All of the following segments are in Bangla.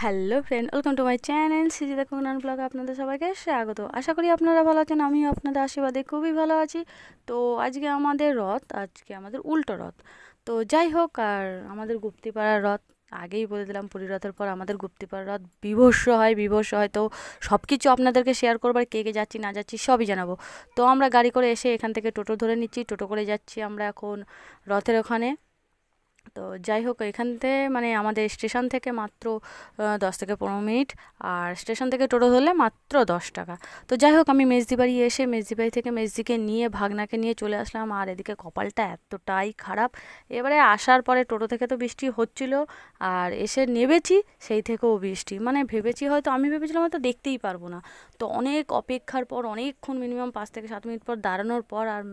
Hello friend, welcome to my channel সিজিদা কোনান ব্লগ। আপনাদের সবাইকে স্বাগত। আশা করি আপনারা ভালো আছেন, আমিও আপনাদের আশীর্বাদে খুবই ভালো আছি। তো আজকে আমাদের রথ, আজকে আমাদের উল্টো রথ। তো যাই হোক, আর আমাদের গুপ্তিপাড়ার রথ আগেই বলে দিলাম, পুরী রথের পর আমাদের গুপ্তিপাড়ার রথ বিভৎস হয়। তো সব কিছু আপনাদেরকে শেয়ার করবার, কে কে যাচ্ছি না যাচ্ছি সবই জানাবো। তো আমরা গাড়ি করে এসে এখান থেকে টোটো ধরে নিচ্ছি, টোটো করে যাচ্ছি আমরা এখন রথের ওখানে। তো যাই হোক, এখান থেকে মানে আমাদের স্টেশন থেকে মাত্র 10 থেকে 15 মিনিট, আর স্টেশন থেকে টোটো ধরলে মাত্র 10 টাকা। তো যাই হোক, আমি মেজদিবাড়ি এসে মেজদিবাড়ি থেকে মেজদিকে নিয়ে ভাগনাকে নিয়ে চলে আসলাম। আর এদিকে কপালটা এতটাই খারাপ, এবারে আসার পরে টোটো থেকে তো বৃষ্টি হচ্ছিল, আর এসে নেবেছি সেই থেকেও বৃষ্টি। মানে আমি ভেবেছিলাম হয়তো দেখতেই পারবো না। তো অনেক অপেক্ষার পর, অনেকক্ষণ মিনিমাম 5 থেকে 7 মিনিট পর দাঁড়ানোর পর, আর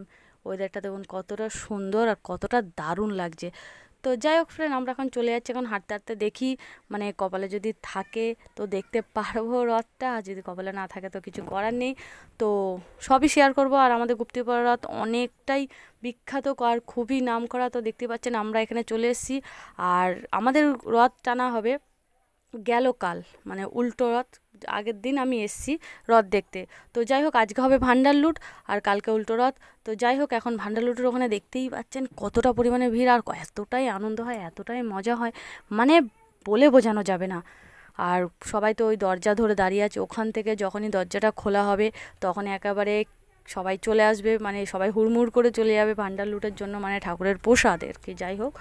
ওয়েদারটা দেখুন কতটা সুন্দর আর কতটা দারুণ লাগছে। তো যাই হোক ফ্রেন্ড, আমরা এখন চলে যাচ্ছি। এখন হাঁটতে হাঁটতে দেখি, মানে কপালে যদি থাকে তো দেখতে পারবো রথটা, আর যদি কপালে না থাকে তো কিছু করার নেই। তো সবই শেয়ার করব। আর আমাদের গুপ্তিপাড়া রথ অনেকটাই বিখ্যাত আর খুবই নামকরা। তো দেখতে পাচ্ছেন আমরা এখানে চলে এসেছি, আর আমাদের রথ টানা হবে গেল কাল, মানে উল্টো রথ। আগের দিন আমি এসছি রথ দেখতে। তো যাই হোক, আজকে হবে ভান্ডার লুট আর কালকে উল্টো রথ। তো যাই হোক, এখন ভান্ডার লুটের ওখানে দেখতেই পাচ্ছেন কতটা পরিমাণে ভিড়, আর এতটাই আনন্দ হয়, এতটাই মজা হয়, মানে বলে বোঝানো যাবে না। আর সবাই তো ওই দরজা ধরে দাঁড়িয়ে আছে, ওখান থেকে যখনই দরজাটা খোলা হবে তখন একেবারে সবাই চলে আসবে, মানে সবাই হুড়মুড় করে চলে যাবে ভান্ডার লুটের জন্য, মানে ঠাকুরের প্রসাদ আর কি। যাই হোক,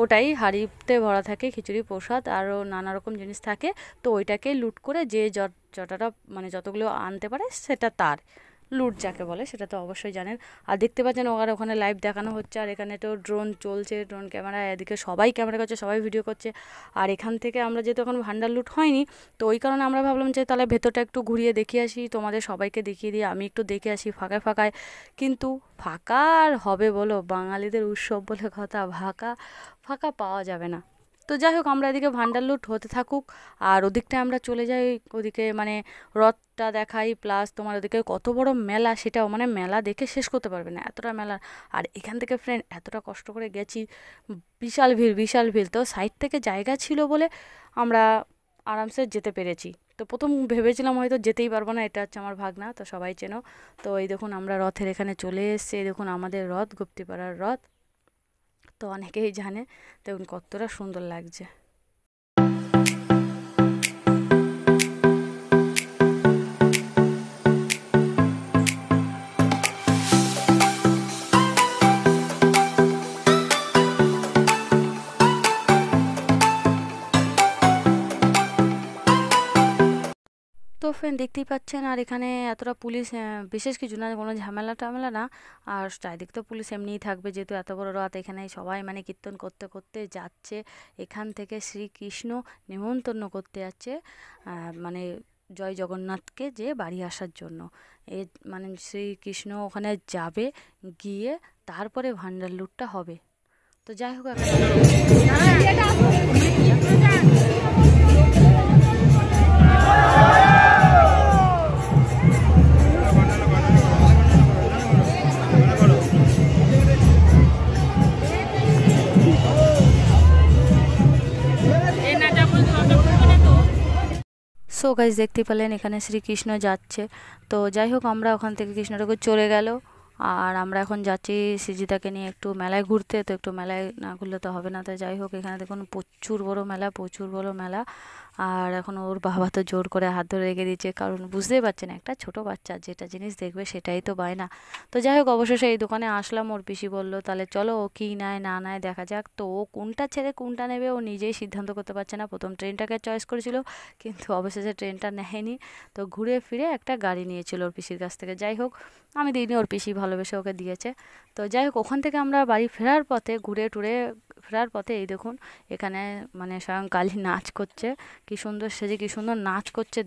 ওটাই হাঁড়িতে ভরা থাকে খিচুড়ি প্রসাদ, আরও নানা রকম জিনিস থাকে। তো ওইটাকে লুট করে যে যতটা মানে যতগুলো আনতে পারে সেটা তার লুট যাকে বলে, সেটা তো অবশ্যই জানেন। আর দেখতে পাচ্ছেন ওখানে লাইভ দেখানো হচ্ছে, আর এখানে তো ড্রোন চলছে, ড্রোন ক্যামেরা, এদিকে সবাই ক্যামেরা করছে, সবাই ভিডিও করছে। আর এখান থেকে আমরা যেহেতু এখন ভান্ডার লুট হয়নি, তো ওই কারণে আমরা ভাবলাম যে তাহলে ভেতরটা একটু ঘুরিয়ে দেখিয়ে আসি, তোমাদের সবাইকে দেখিয়ে দিই, আমি একটু দেখে আসি ফাঁকায় ফাঁকায়। কিন্তু ফাঁকা আর হবে বলো, বাঙালিদের উৎসব বলে কথা, ফাঁকা ফাঁকা পাওয়া যাবে না। তো যাই হোক, আমরা এদিকে ভান্ডার লুট হতে থাকুক, আর ওদিকটায় আমরা চলে যাই, ওদিকে মানে রথটা দেখাই, প্লাস তোমার ওদিকে কত বড় মেলা, সেটাও মানে মেলা দেখে শেষ করতে পারবে না, এতটা মেলা। আর এখান থেকে ফ্রেন্ড এতটা কষ্ট করে গেছি, বিশাল ভিড় বিশাল ভিড়। তো সাইড থেকে জায়গা ছিল বলে আমরা আরামসে যেতে পেরেছি। তো প্রথম ভেবেছিলাম হয়তো যেতেই পারবো না, এটা হচ্ছে আমার ভাগনা, তো সবাই চেনো। তো এই দেখুন আমরা রথের এখানে চলে এসেছি, এই দেখুন আমাদের রথ, গুপ্তিপাড়ার রথ। তো অনেকেই জানে, দেখুন কতটা সুন্দর লাগছে। তো ফ্রেন্ড দেখতেই পাচ্ছেন, আর এখানে এতটা পুলিশ, বিশেষ কিছু না, কোনো ঝামেলা টামেলা না। আর চারিদিকে তো পুলিশ এমনিই থাকবে, যেহেতু এত বড় রাত, এখানে সবাই মানে কীর্তন করতে করতে যাচ্ছে। এখান থেকে শ্রীকৃষ্ণ নিমন্ত্রণ করতে যাচ্ছে, মানে জয় জগন্নাথকে যে বাড়ি আসার জন্য। এ মানে শ্রীকৃষ্ণ ওখানে যাবে, গিয়ে তারপরে ভান্ডার লুটটা হবে। তো যাই হোক, সো গাইজ দেখতে পেলেন এখানে শ্রীকৃষ্ণ যাচ্ছে। তো যাই হোক, আমরা ওখান থেকে কৃষ্ণ ঠাকুর চলে গেল, আর আমরা এখন যাচ্ছি সিজিতাকে নিয়ে একটু মেলায় ঘুরতে। তো একটু মেলায় না ঘুরলে তো হবে না। তো যাই হোক, এখানে দেখুন প্রচুর বড় মেলা, প্রচুর বড় মেলা। আর এখন ওর বাবা তো জোর করে হাত ধরে রেখে দিচ্ছে, কারণ বুঝতেই পারছেন একটা ছোট বাচ্চা যেটা জিনিস দেখবে সেটাই তো বায়না। তো যাই হোক, অবশেষে এই দোকানে আসলাম। ওর পিসি বললো তাহলে চলো, ও কী নেয় না নেয় দেখা যাক। তো ও কোনটা ছেড়ে কোনটা নেবে ও নিজেই সিদ্ধান্ত করতে পারছে না। প্রথম ট্রেনটাকে চয়েস করেছিল, কিন্তু অবশেষে ট্রেনটা নেয়নি। তো ঘুরে ফিরে একটা গাড়ি নিয়েছিল ওর পিসির কাছ থেকে। যাই হোক, আমি দিইনি, ওর পিসি ভালোবেসে ওকে দিয়েছে। তো যাই হোক, ওখান থেকে আমরা বাড়ি ফেরার পথে, ঘুরে টুরে ফেরার পথে, এই দেখুন এখানে মানে স্বয়ং কালী নাচ করছে, কি সুন্দর সেজে কি সুন্দর নাচ করছে,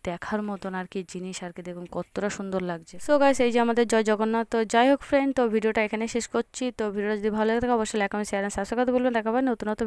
দেখার মতন আর কি জিনিস আর কি। দেখুন কতটা সুন্দর লাগছে। সো গাইস, এই যে আমাদের জয় জগন্নাথ। তো যাই হোক ফ্রেন্ড, তো ভিডিওটা এখানে শেষ করছি। তো ভিডিওটা যদি ভালো লাগে থাকে অবশ্যই like comment share and subscribe করতে বলবেন। দেখা হবে নতুন নতুন